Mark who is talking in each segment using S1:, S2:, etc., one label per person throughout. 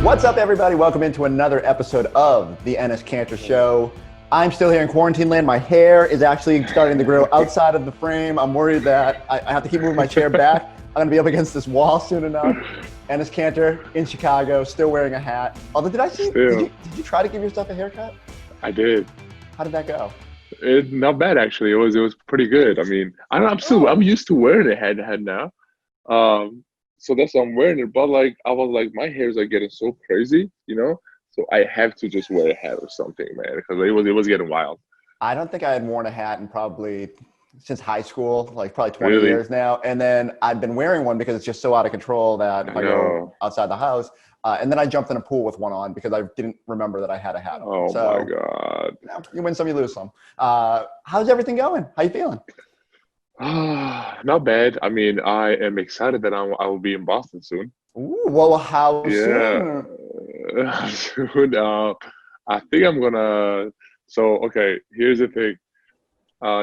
S1: What's up, everybody? Welcome into another episode of the Enes Kanter Show. I'm still here in quarantine land. My hair is actually starting to grow outside of the frame. I'm worried that I have to keep moving my chair back. I'm going to be up against this wall soon enough. Enes Kanter in Chicago, still wearing a hat. Although, did you try to give yourself a haircut?
S2: I did.
S1: How did that go?
S2: Not bad, actually. It was pretty good. I mean, I'm used to wearing a head now. So that's why I'm wearing it. But I was like, my hair is like getting so crazy, So I have to just wear a hat or something, man, because it was getting wild.
S1: I don't think I had worn a hat in probably since high school, like probably 20
S2: Really?
S1: years now. And then I've been wearing one because it's just so out of control that if I go outside the house, and then I jumped in a pool with one on because I didn't remember that I had a hat on.
S2: Oh, my God.
S1: You win some, you lose some. How's everything going? How you feeling?
S2: Not bad. I mean, I am excited that I will be in Boston soon.
S1: Ooh, well, how soon?
S2: Soon. I think I'm gonna. So, okay, here's the thing.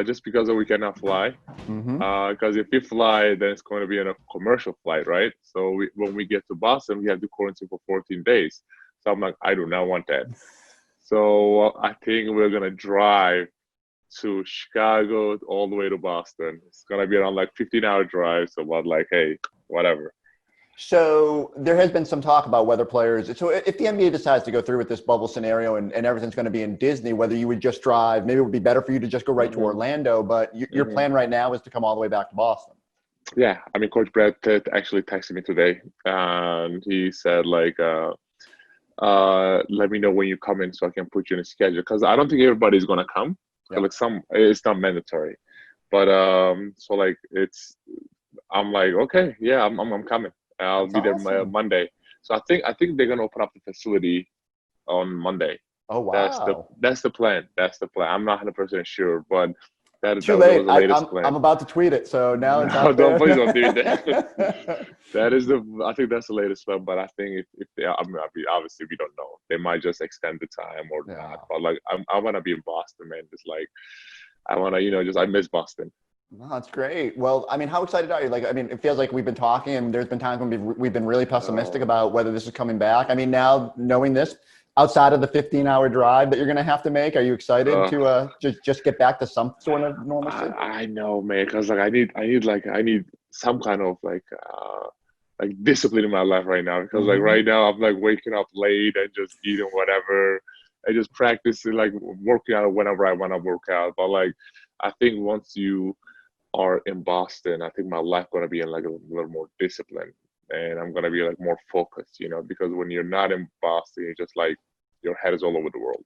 S2: Just because we cannot fly, because if we fly, then it's going to be on a commercial flight, right? So when we get to Boston, we have to quarantine for 14 days. So I'm like, I do not want that. So I think we're gonna drive to Chicago all the way to Boston. It's gonna be around 15-hour drive. So hey, whatever.
S1: So there has been some talk about whether players. So if the NBA decides to go through with this bubble scenario and everything's going to be in Disney, whether you would just drive, maybe it would be better for you to just go right to Orlando. But your plan right now is to come all the way back to Boston.
S2: Yeah, I mean, Coach Brad actually texted me today, and he said let me know when you come in so I can put you in a schedule, because I don't think everybody's gonna come. Yeah. It's not mandatory, but I'm like, okay, yeah, I'm coming. I'll be there Monday. So I think they're gonna open up the facility on Monday.
S1: Oh, wow.
S2: That's the plan. I'm not 100% sure, but that was the
S1: latest
S2: plan.
S1: I'm about to tweet it, so now it's out there.
S2: Please don't do that. I think that's the latest plan, but I think if they, obviously we don't know. They might just extend the time or not. But I want to be in Boston, man. Just I want to, I miss Boston.
S1: No, that's great. Well, I mean, how excited are you? It feels like we've been talking, and there's been times when we've been really pessimistic about whether this is coming back. I mean, now knowing this, outside of the 15-hour drive that you're going to have to make, are you excited to just get back to some sort of normalcy?
S2: I know, man, because I need some kind of discipline in my life right now, because right now I'm waking up late and just eating whatever and just practicing working out whenever I want to work out. But I think once you are in Boston, I think my life gonna be in a little more discipline, and I'm gonna be more focused, because when you're not in Boston, you're just your head is all over the world.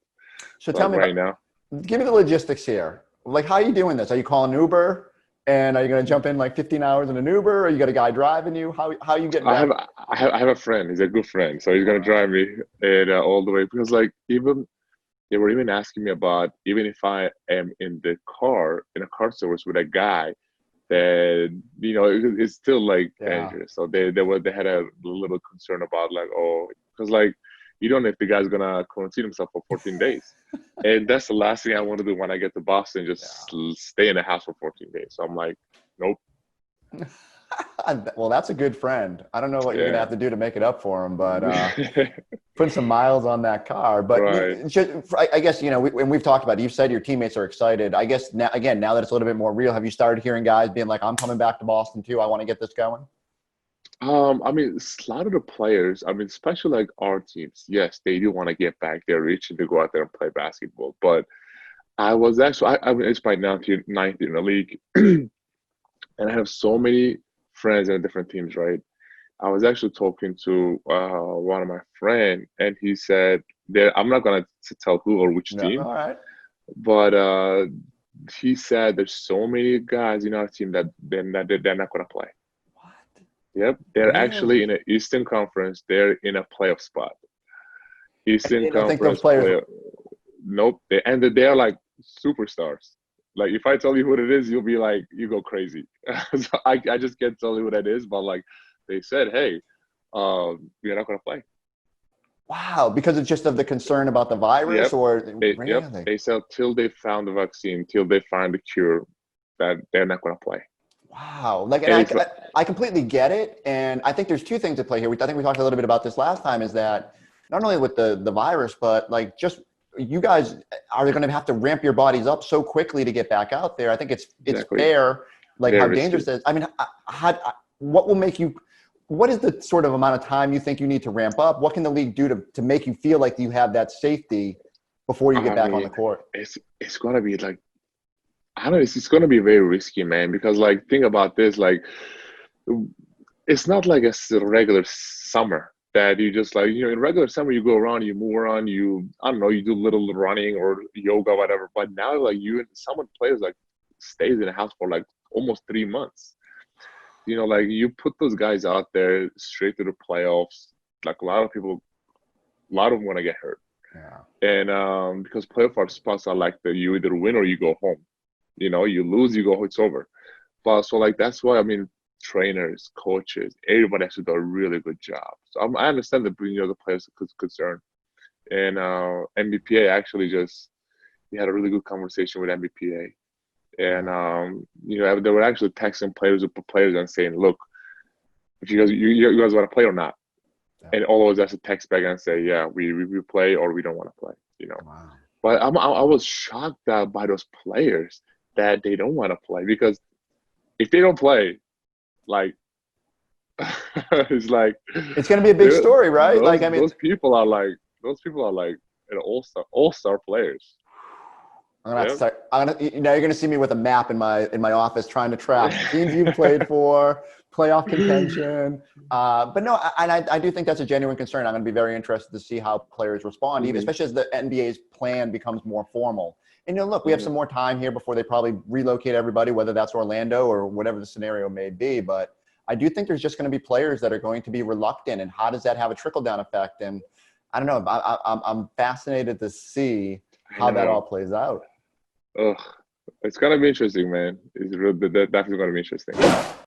S1: So tell me right now, give me the logistics here. How are you doing this? Are you calling Uber, and are you gonna jump in 15 hours in an Uber, or you got a guy driving you? How are you getting back?
S2: I have a friend. He's a good friend, so he's gonna drive me and all the way, because even they were even asking me about, even if I am in a car service with a guy, that it's still dangerous. So they had a little concern about because you don't know if the guy's gonna quarantine himself for 14 days, and that's the last thing I want to do when I get to Boston. Just stay in the house for 14 days. So I'm like, nope.
S1: Well, that's a good friend. I don't know what you're going to have to do to make it up for him, but put some miles on that car. But I guess, and we've talked about it. You've said your teammates are excited. I guess, now that it's a little bit more real, have you started hearing guys being like, I'm coming back to Boston too. I want to get this going?
S2: I mean, a lot of the players, I mean, especially our teams, yes, they do want to get back. They're itching to go out there and play basketball. But I was actually, I mean, it's my ninth year in the league. And I have so many friends in different teams, right? I was actually talking to one of my friends, and he said I'm not gonna tell who or which team,
S1: all right.
S2: But he said there's so many guys in our team that they're not gonna play.
S1: What?
S2: Yep, they're actually in the Eastern Conference. They're in a playoff spot. Eastern Conference playoff. Nope, they're superstars. If I tell you who it is, you'll be you go crazy. So I just can't tell you who that is, but they said, hey, you're not going to play.
S1: Wow, because it's just of the concern about the virus, or really?
S2: Yep. They said till they found the vaccine, till they find the cure, that they're not going to play.
S1: Wow, I completely get it, and I think there's two things at play here. I think we talked a little bit about this last time. Is that not only with the virus, but like just you guys are going to have to ramp your bodies up so quickly to get back out there. I think it's
S2: Exactly.
S1: fair, like
S2: Very
S1: how
S2: risky.
S1: dangerous it is. I mean, what will make you? What is the sort of amount of time you think you need to ramp up? What can the league do to make you feel like you have that safety before you get back on the court?
S2: It's gonna be like, I don't know, it's gonna be very risky, man. Because like, think about this, like, it's not like a regular summer that you just like, in regular summer you go around, you move around, I don't know, you do little running or yoga, whatever. But now like someone players like stays in the house for like almost 3 months. Like you put those guys out there straight to the playoffs. Like a lot of them want to get hurt.
S1: Yeah.
S2: And because playoff spots are like you either win or you go home. You lose, you go, it's over. But so like that's why trainers, coaches, everybody has to do a really good job. So I understand the players concern. And NBPA actually we had a really good conversation with NBPA. And they were actually texting players and saying, look, if you guys want to play or not. Yeah. And all of us has to text back and say, yeah, we play or we don't want to play.
S1: Wow.
S2: But I was shocked by those players that they don't want to play, because if they don't play, like it's like
S1: it's going to be a big story, right?
S2: Those people are like an all-star players.
S1: I'm gonna have to start. You're gonna see me with a map in my office trying to track teams you've played for, playoff contention. But no, I do think that's a genuine concern. I'm gonna be very interested to see how players respond, even especially as the NBA's plan becomes more formal. And look, we have some more time here before they probably relocate everybody, whether that's Orlando or whatever the scenario may be. But I do think there's just going to be players that are going to be reluctant, and how does that have a trickle-down effect? And I don't know. I'm fascinated to see how that all plays out.
S2: Ugh, it's gonna be interesting, man. It's definitely gonna be interesting.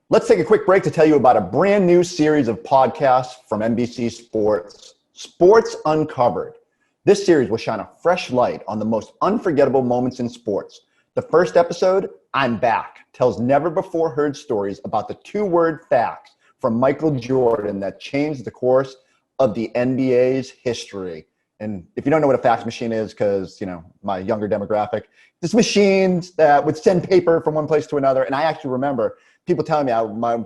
S1: Let's take a quick break to tell you about a brand new series of podcasts from NBC Sports, Sports Uncovered. This series will shine a fresh light on the most unforgettable moments in sports. The first episode, I'm Back, tells never-before-heard stories about the two-word facts from Michael Jordan that changed the course of the NBA's history. And if you don't know what a fax machine is, because, my younger demographic, this machines that would send paper from one place to another. And I actually remember people telling me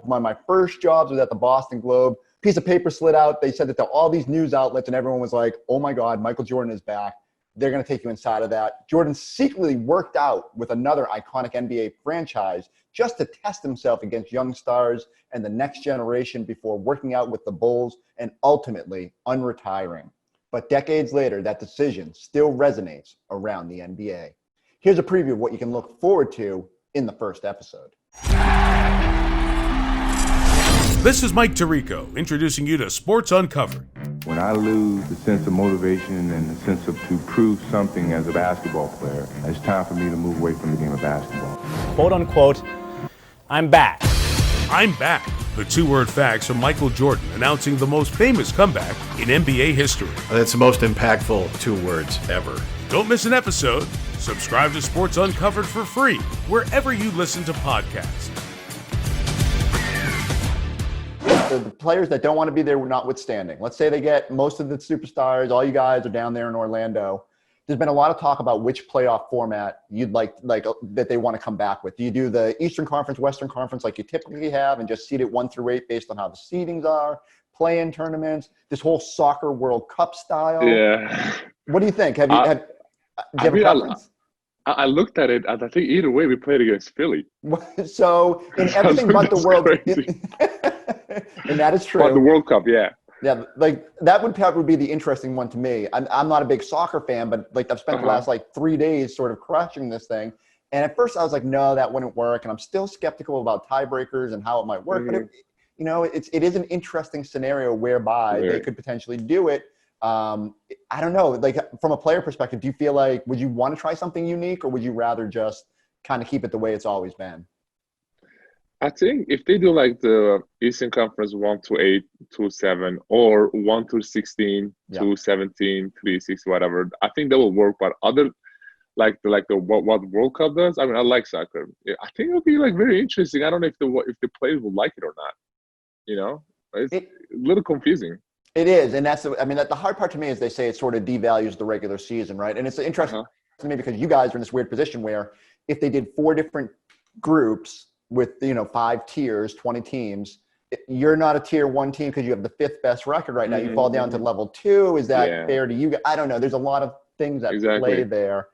S1: my first jobs was at the Boston Globe. Piece of paper slid out. They said that to all these news outlets, and everyone was like, oh my God, Michael Jordan is back. They're going to take you inside of that. Jordan secretly worked out with another iconic NBA franchise just to test himself against young stars and the next generation before working out with the Bulls and ultimately unretiring. But decades later, that decision still resonates around the NBA. Here's a preview of what you can look forward to in the first episode.
S3: This is Mike Tirico, introducing you to Sports Uncovered.
S4: When I lose the sense of motivation and the sense of to prove something as a basketball player, it's time for me to move away from the game of basketball.
S5: Quote unquote, I'm back.
S3: I'm back. The two-word facts from Michael Jordan announcing the most famous comeback in NBA history.
S6: That's the most impactful 2 words ever.
S3: Don't miss an episode. Subscribe to Sports Uncovered for free wherever you listen to podcasts.
S1: The players that don't want to be there notwithstanding. Let's say they get most of the superstars, all you guys are down there in Orlando. There's been a lot of talk about which playoff format you'd like that they want to come back with. Do you do the Eastern Conference, Western Conference like you typically have and just seed it 1 through 8 based on how the seedings are, play-in tournaments, this whole soccer World Cup style?
S2: Yeah.
S1: What do you think? Do you have a preference?
S2: I looked at it, and I think either way we played against Philly.
S1: So in everything but the World and that is true.
S2: But the World Cup, yeah.
S1: Yeah, like that would probably be the interesting one to me. I'm not a big soccer fan, but like I've spent the last 3 days sort of crushing this thing. And at first I was like, no, that wouldn't work. And I'm still skeptical about tiebreakers and how it might work. But it is an interesting scenario whereby they could potentially do it. I don't know, like from a player perspective, do you feel like, would you want to try something unique or would you rather just kind of keep it the way it's always been?
S2: I think if they do like the Eastern Conference 1 to 8, 2 7, or 1 to 16, 2 17, 3 6, whatever, I think that will work. But other like what World Cup does, I mean, I like soccer. I think it'll be like very interesting. I don't know if the players will like it or not. It's a little confusing.
S1: It is, and the hard part to me is they say it sort of devalues the regular season, right? And it's interesting to me because you guys are in this weird position where if they did 4 different groups with 5 tiers, 20 teams, you're not a tier 1 team because you have the 5th best record right now. You fall down to level 2. Is that fair to you? I don't know. There's a lot of things that play there.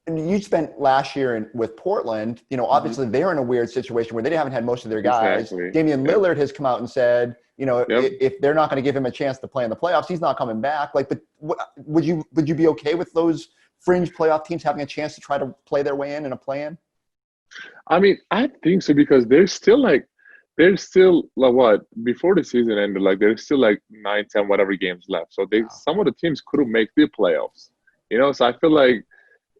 S1: And you spent last year with Portland. Obviously they're in a weird situation where they haven't had most of their guys. Damian Lillard has come out and said, if they're not going to give him a chance to play in the playoffs, he's not coming back. But would you be okay with those fringe playoff teams having a chance to try to play their way in a play-in?
S2: I mean, I think so because there's still what before the season ended, like there's still like 9, 10 whatever games left. So some of the teams couldn't make the playoffs. So I feel like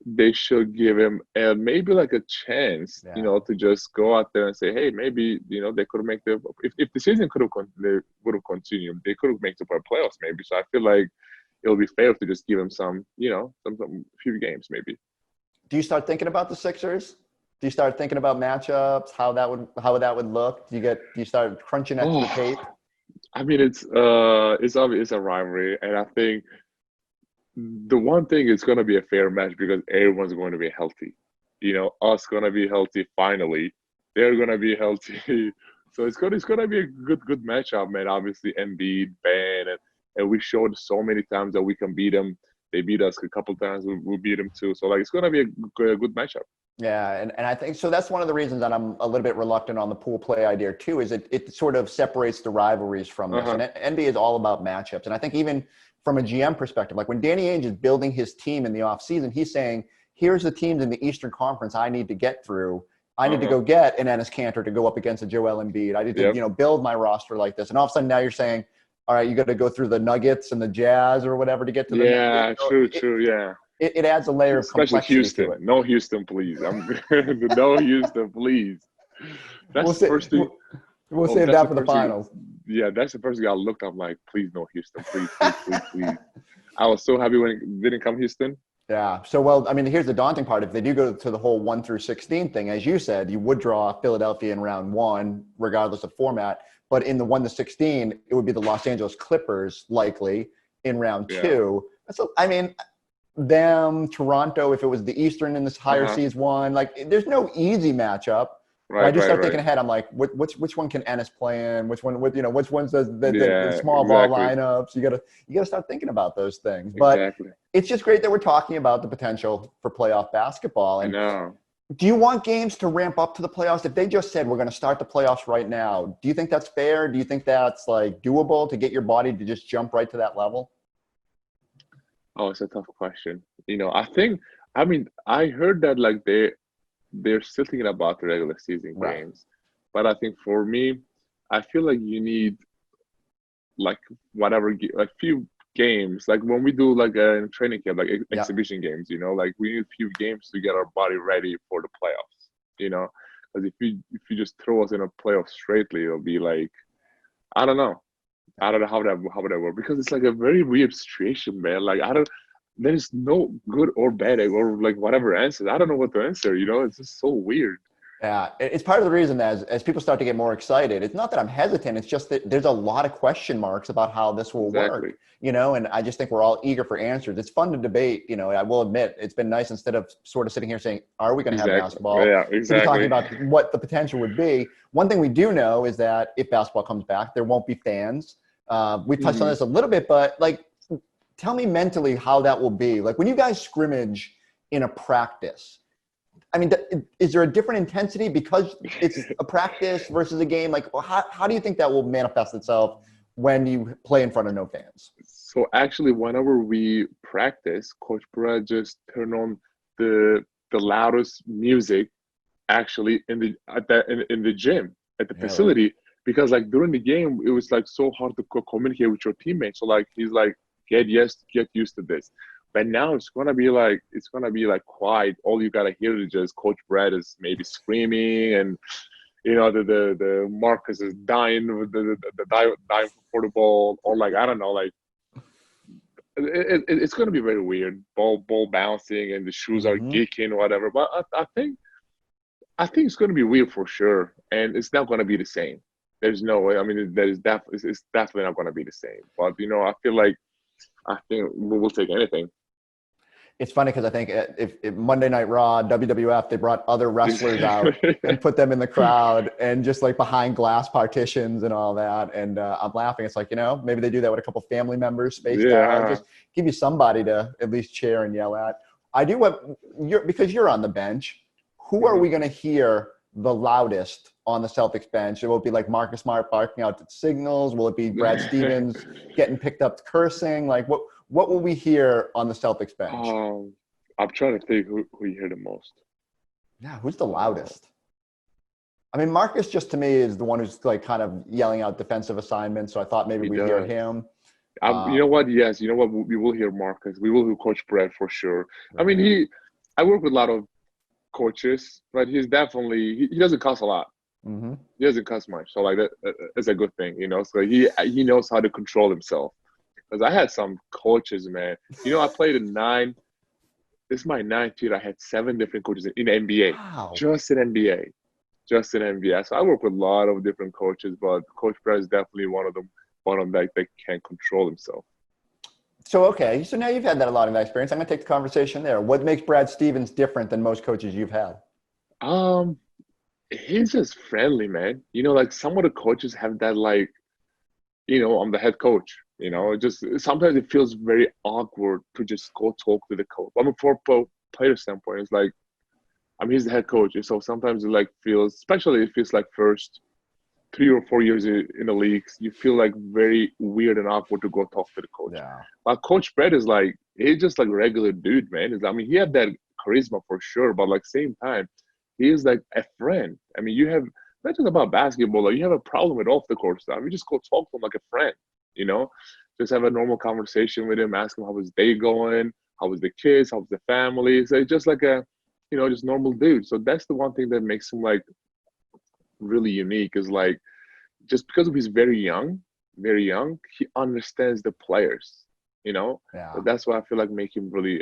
S2: they should give him maybe like a chance, to just go out there and say, hey, maybe they could make if the season would have continued, they could have made the playoffs maybe. So I feel like it'll be fair to just give him some few games maybe.
S1: Do you start thinking about the Sixers? Do you start thinking about matchups? How that would look? Do you start crunching extra tape?
S2: I mean, it's obvious a rivalry, and I think the one thing is going to be a fair match because everyone's going to be healthy. Us going to be healthy finally. They're going to be healthy, so it's going to be a good matchup, man. Obviously, Embiid, Ben, and we showed so many times that we can beat them. They beat us a couple times. We beat them too. So it's going to be a good matchup.
S1: Yeah, and I think so. That's one of the reasons that I'm a little bit reluctant on the pool play idea too. Is it sort of separates the rivalries from this, and NBA is all about matchups. And I think even from a GM perspective, like when Danny Ainge is building his team in the offseason, he's saying, "Here's the teams in the Eastern Conference I need to get through. I need to go get an Enes Kanter to go up against a Joel Embiid. I need to build my roster like this." And all of a sudden now you're saying, all right, you got to go through the Nuggets and the Jazz or whatever to get to the
S2: true, yeah.
S1: It adds a layer of complexity
S2: Houston.
S1: to it.
S2: No Houston, please. No Houston, please. That's the first thing.
S1: We'll save that for the finals.
S2: Yeah, that's the first thing I looked up. Like, please, no Houston, please. I was so happy when it didn't come Houston.
S1: Yeah. So, well, I mean, here's the daunting part. If they do go to the whole 1 through 16 thing, as you said, you would draw Philadelphia in round 1, regardless of format. But in the 1 to 16, it would be the Los Angeles Clippers likely in round 2. So, I mean, Toronto, if it was the Eastern in this higher seeds one, like there's no easy matchup. Right, I just start thinking ahead. I'm like, which one can Enes play in? Which one? Which one's the small ball lineups? You gotta start thinking about those things. But it's just great that we're talking about the potential for playoff basketball. And
S2: I know.
S1: Do you want games to ramp up to the playoffs? If they just said we're going to start the playoffs right now, do you think that's fair? Do you think that's like doable to get your body to just jump right to that level?
S2: Oh, it's a tough question. I heard that like they're still thinking about the regular season games, but I think for me, I feel like you need like few games, like when we do like a training camp, like exhibition games, like we need a few games to get our body ready for the playoffs, because if you just throw us in a playoff straightly, it'll be like, I don't know how that work, because it's like a very weird situation, man. Like there's no good or bad or like whatever answers. I don't know what to answer, it's just so weird.
S1: Yeah, it's part of the reason that as people start to get more excited, it's not that I'm hesitant. It's just that there's a lot of question marks about how this will work, and I just think we're all eager for answers. It's fun to debate, I will admit it's been nice instead of sort of sitting here saying, are we going to have basketball?
S2: Yeah, exactly.
S1: Talking about what the potential would be. One thing we do know is that if basketball comes back, there won't be fans. We've touched on this a little bit, but like, tell me mentally how that will be. Like when you guys scrimmage in a practice, I mean, is there a different intensity because it's a practice versus a game? Like, how do you think that will manifest itself when you play in front of no fans?
S2: So actually, whenever we practice, Coach Brad just turned on the loudest music, actually in the gym at the facility, because like during the game it was like so hard to communicate with your teammates. So like he's like, get used to this. But now it's gonna be like quiet. All you gotta hear is just Coach Brad is maybe screaming, and the Marcus is dying with the dying for the ball, or like I don't know, like it's gonna be very weird. Ball bouncing and the shoes are geeking or whatever. But I think it's gonna be weird for sure, and it's not gonna be the same. There's no way. I mean, it's definitely not going to be the same. But I think we will take anything.
S1: It's funny because I think if Monday Night Raw, WWF, they brought other wrestlers out and put them in the crowd and just like behind glass partitions and all that. And I'm laughing. It's like, maybe they do that with a couple family members spaced out. Just give you somebody to at least cheer and yell at. I do because you're on the bench. Who are we going to hear the loudest on the Celtics bench? Will it be like Marcus Smart barking out signals? Will it be Brad Stevens getting picked up cursing? Like what will we hear on the Celtics bench?
S2: I'm trying to think who you hear the most.
S1: Yeah, who's the loudest? I mean, Marcus just to me is the one who's like kind of yelling out defensive assignments. So I thought maybe we'd hear him.
S2: You know what? Yes, you know what? We will hear Marcus. We will hear Coach Brett for sure. I mean, I work with a lot of coaches, but he's definitely he doesn't cuss a lot. Mm-hmm. He doesn't cuss much, so like that's a good thing, So he knows how to control himself. Because I had some coaches, man. I played in 9. This is my 9th year. I had 7 different coaches in the NBA.
S1: Wow.
S2: Just in NBA. So I work with a lot of different coaches, but Coach Brett is definitely one of them that can control himself.
S1: So now you've had a lot of that experience. I'm going to take the conversation there. What makes Brad Stevens different than most coaches you've had?
S2: He's just friendly, man. Like some of the coaches have that, like, I'm the head coach. Just sometimes it feels very awkward to just go talk to the coach. I mean, for player standpoint, it's like, he's the head coach, so sometimes it especially it feels like first 3 or 4 years in the leagues, you feel like very weird and awkward to go talk to the coach.
S1: Yeah.
S2: But Coach Brett is like, he's just like a regular dude, man. He had that charisma for sure, but like same time, he is like a friend. You have not just about basketball, like you have a problem with off the court stuff. You just go talk to him like a friend, just have a normal conversation with him, ask him how his day going, how was the kids, how was the family. So it's just like a, just normal dude. So that's the one thing that makes him like really unique is like, just because he's very young, he understands the players, Yeah. So that's why I feel like make him really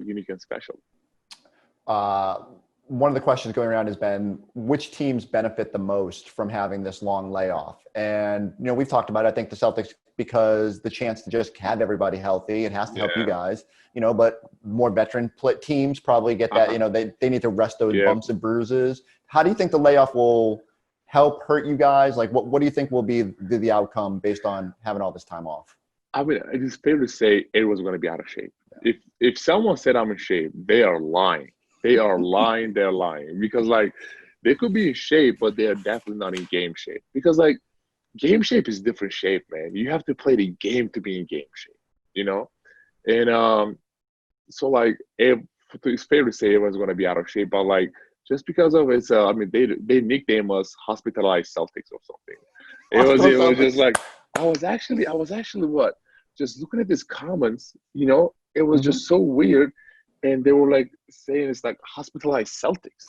S2: unique and special.
S1: One of the questions going around has been which teams benefit the most from having this long layoff? And, we've talked about it. I think the Celtics, because the chance to just have everybody healthy, it has to help you guys, but more veteran teams probably get that, they need to rest those bumps and bruises. How do you think the layoff will help hurt you guys? Like what do you think will be the outcome based on having all this time off?
S2: I mean, it's fair to say everyone's going to be out of shape. Yeah. If someone said I'm in shape, they are lying. They're lying because like they could be in shape, but they are definitely not in game shape because like game shape is different shape, man. You have to play the game to be in game shape, and so like it's fair to say everyone's going to be out of shape, but like just because of it, they nicknamed us hospitalized Celtics or something. It was just like I was actually just looking at these comments, it was just so weird. And they were like saying it's like hospitalized Celtics.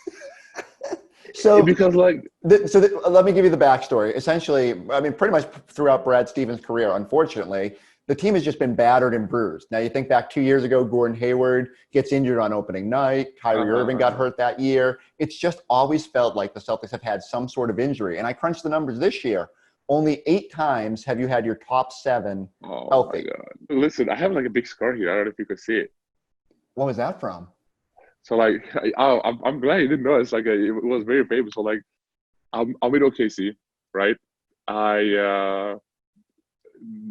S1: So
S2: because like
S1: let me give you the backstory. Essentially, pretty much throughout Brad Stevens' career, unfortunately, the team has just been battered and bruised. Now you think back 2 years ago, Gordon Hayward gets injured on opening night. Kyrie Irving got hurt that year. It's just always felt like the Celtics have had some sort of injury. And I crunched the numbers this year. Only 8 times have you had your top 7 healthy.
S2: Oh my God! Listen, I have like a big scar here. I don't know if you could see it.
S1: What was that from?
S2: So like, I'm glad you didn't know. It's like it was very famous. So like, I'm with OKC, right? The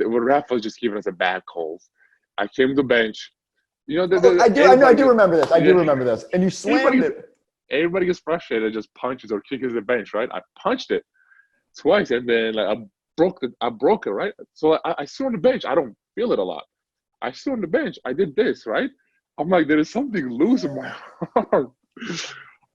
S2: ref was just giving us a bad calls. I came to the bench.
S1: I do remember this. I do remember this. And you slammed it.
S2: Everybody gets frustrated, just punches or kicks the bench, right? I punched it twice, and then like I broke it, right? So I sit on the bench. I don't feel it a lot. I sit on the bench. I did this, right? I'm like, there is something loose in my arm.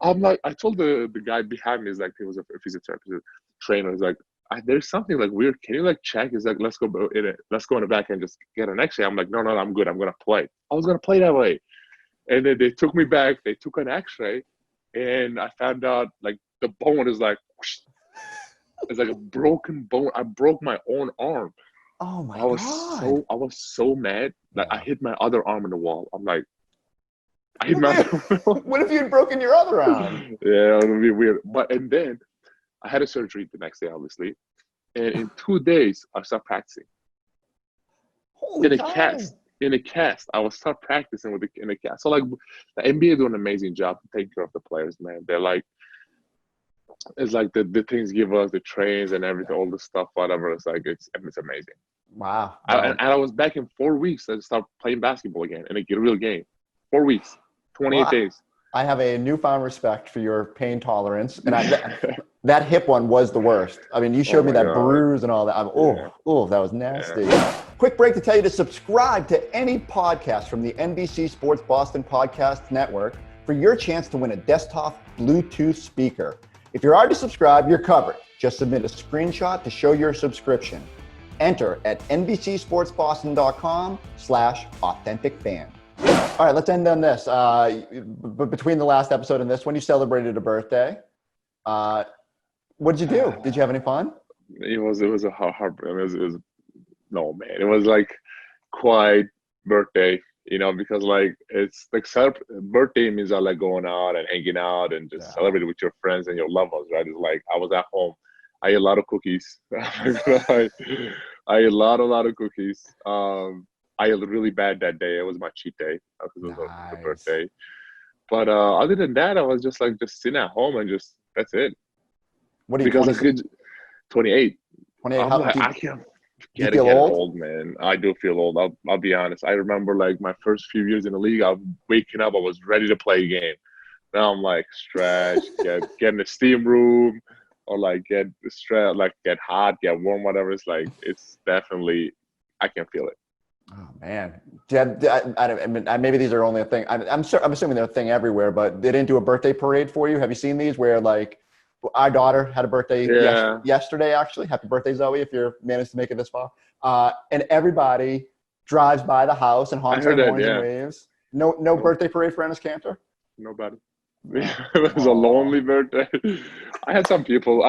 S2: I'm like, I told the guy behind me, is like, he was a physiotherapist trainer. He's like, there's something like weird. Can you like check? He's like, let's go in the back and just get an X-ray. I'm like, no, I'm good. I'm gonna play. I was gonna play that way, and then they took me back. They took an X-ray, and I found out like the bone is like, whoosh. It's like a broken bone. I broke my own arm.
S1: Oh my God!
S2: I was so mad. Like I hit my other arm in the wall. I'm like,
S1: what if you had broken your other arm?
S2: Yeah, it would be weird. And then I had a surgery the next day, obviously. And in 2 days, I start practicing.
S1: Holy
S2: In a
S1: cow.
S2: cast. In a cast. I will start practicing in a cast. So, like, the NBA doing an amazing job to take care of the players, man. They're like, it's like the things give us, the trains and everything, all the stuff, whatever. It's like, it's amazing.
S1: Wow.
S2: And I was back in 4 weeks. I started playing basketball again in a real game. 4 weeks, 28 days.
S1: I have a newfound respect for your pain tolerance, and that hip one was the worst. I mean, you showed me that bruise and all that. That was nasty. Yeah. Quick break to tell you to subscribe to any podcast from the NBC Sports Boston Podcast Network for your chance to win a desktop Bluetooth speaker. If you're already subscribed, you're covered. Just submit a screenshot to show your subscription. Enter at NBCSportsBoston.com/authenticfan. All right, let's end on this. Between the last episode and this one, you celebrated a birthday. What did you do? Did you have any fun?
S2: It was a hard. It was no, man. It was like quiet birthday, because like it's like birthday means I like going out and hanging out and just celebrating with your friends and your loved ones, right? It's like I was at home. I ate a lot of cookies. I ate a lot of cookies. I ate really bad that day. It was my cheat day because it was the birthday. But other than that, I was just sitting at home and that's it.
S1: What are you?
S2: Because 28.
S1: 28.
S2: I can't get old, man. I do feel old. I'll be honest. I remember like my first few years in the league. I was waking up. I was ready to play a game. Now I'm like stretched, get in the steam room, or like get stressed, like get hot, get warm, whatever. It's like it's definitely I can feel it.
S1: Oh man, I mean, maybe these are only a thing. I'm assuming they're a thing everywhere, but they didn't do a birthday parade for you. Have you seen these where like our daughter had a birthday yesterday? Actually, happy birthday, Zoe! If you're managed to make it this far, and everybody drives by the house and honks their horns and waves. No birthday parade for Enes Kanter.
S2: Nobody. It was a lonely birthday. I had some people,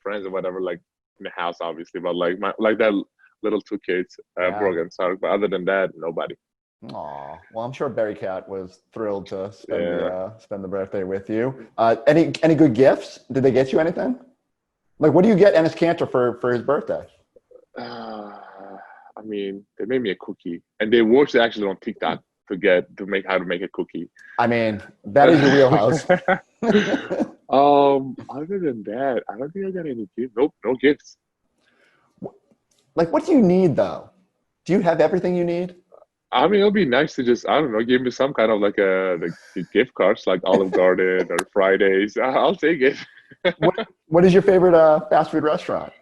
S2: friends or whatever, like in the house, obviously, but like that little two kids, Brooke and Sark. But other than that, nobody.
S1: Aw, well, I'm sure Berry Cat was thrilled to spend the birthday with you. Any good gifts? Did they get you anything? Like, what do you get Enes Kanter for his birthday?
S2: I mean, they made me a cookie, and they watched it actually on TikTok to make how to make a cookie.
S1: I mean, that is your wheelhouse.
S2: Other than that, I don't think I got any gifts. Nope, no gifts.
S1: Like, what do you need though? Do you have everything you need?
S2: I mean, it'll be nice to just, I don't know, give me some kind of like the gift cards, like Olive Garden or Fridays. I'll take it.
S1: What is your favorite fast food restaurant?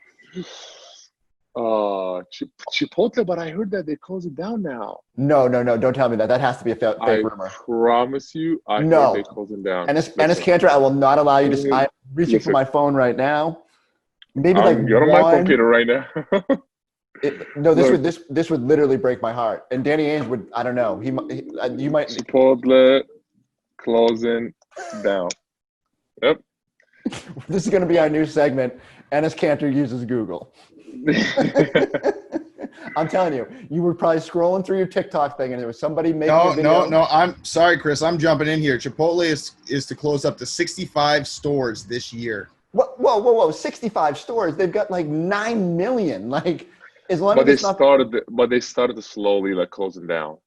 S2: Chipotle, but I heard that they close it down now.
S1: No. Don't tell me that. That has to be a fake rumor.
S2: I promise you, I heard they're closing down.
S1: Enes Kanter, I will not allow you to. I'm reaching for my phone right now. Maybe
S2: you're on my computer right now.
S1: This would literally break my heart. And Danny Ainge would. I don't know. You might.
S2: Chipotle closing down. Yep.
S1: This is going to be our new segment. Enes Kanter uses Google. I'm telling you, you were probably scrolling through your TikTok thing and there was somebody making a video.
S7: No. I'm sorry, Chris. I'm jumping in here. Chipotle is to close up to 65 stores this year.
S1: Whoa. 65 stores. They've got like 9 million. Like, as long as
S2: they started to slowly like closing down.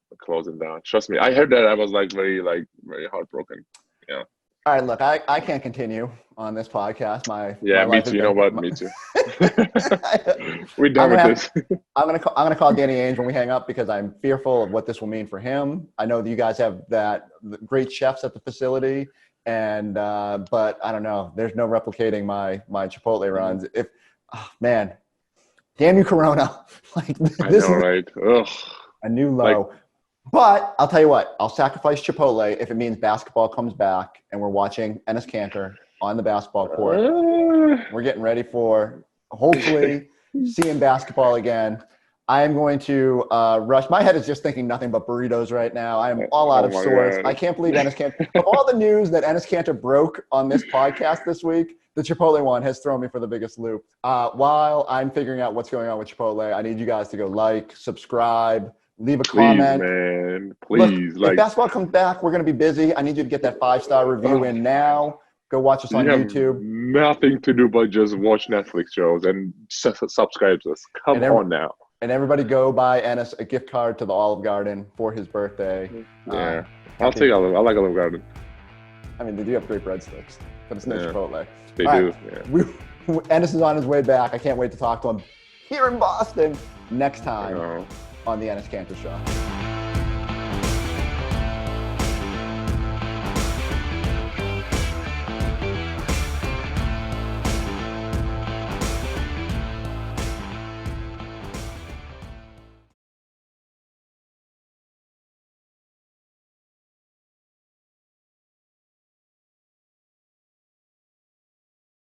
S2: Trust me. I heard that. I was like very heartbroken. Yeah.
S1: All right, look, I can't continue on this podcast.
S2: Me too. You know what? Me too. We're done with this.
S1: I'm gonna call Danny Ainge when we hang up because I'm fearful of what this will mean for him. I know that you guys have great chefs at the facility, and but I don't know. There's no replicating my Chipotle runs. Man, damn you, Corona! Like this
S2: I know, right? Ugh.
S1: A new low. But I'll tell you what, I'll sacrifice Chipotle if it means basketball comes back and we're watching Enes Kanter on the basketball court. We're getting ready for hopefully seeing basketball again. I am going to rush. My head is just thinking nothing but burritos right now. I am all out of sorts. God. I can't believe Enes Kanter. Of all the news that Enes Kanter broke on this podcast this week, the Chipotle one has thrown me for the biggest loop. While I'm figuring out what's going on with Chipotle, I need you guys to go like, subscribe, leave a comment.
S2: Man. Please.
S1: Look, if basketball comes back, we're going to be busy. I need you to get that 5-star review in now. Go watch us on
S2: You have
S1: YouTube.
S2: nothing to do but just watch Netflix shows and subscribe to us. Come on now.
S1: And everybody go buy Enes a gift card to the Olive Garden for his birthday.
S2: Yeah. I'll take Olive. I like Olive Garden.
S1: I mean, they do have great breadsticks, but it's no
S2: Yeah.
S1: Chipotle.
S2: They
S1: All
S2: do.
S1: right. Enes is on his way back. I can't wait to talk to him here in Boston next time
S2: Yeah.
S1: on the Enes Kanter Show.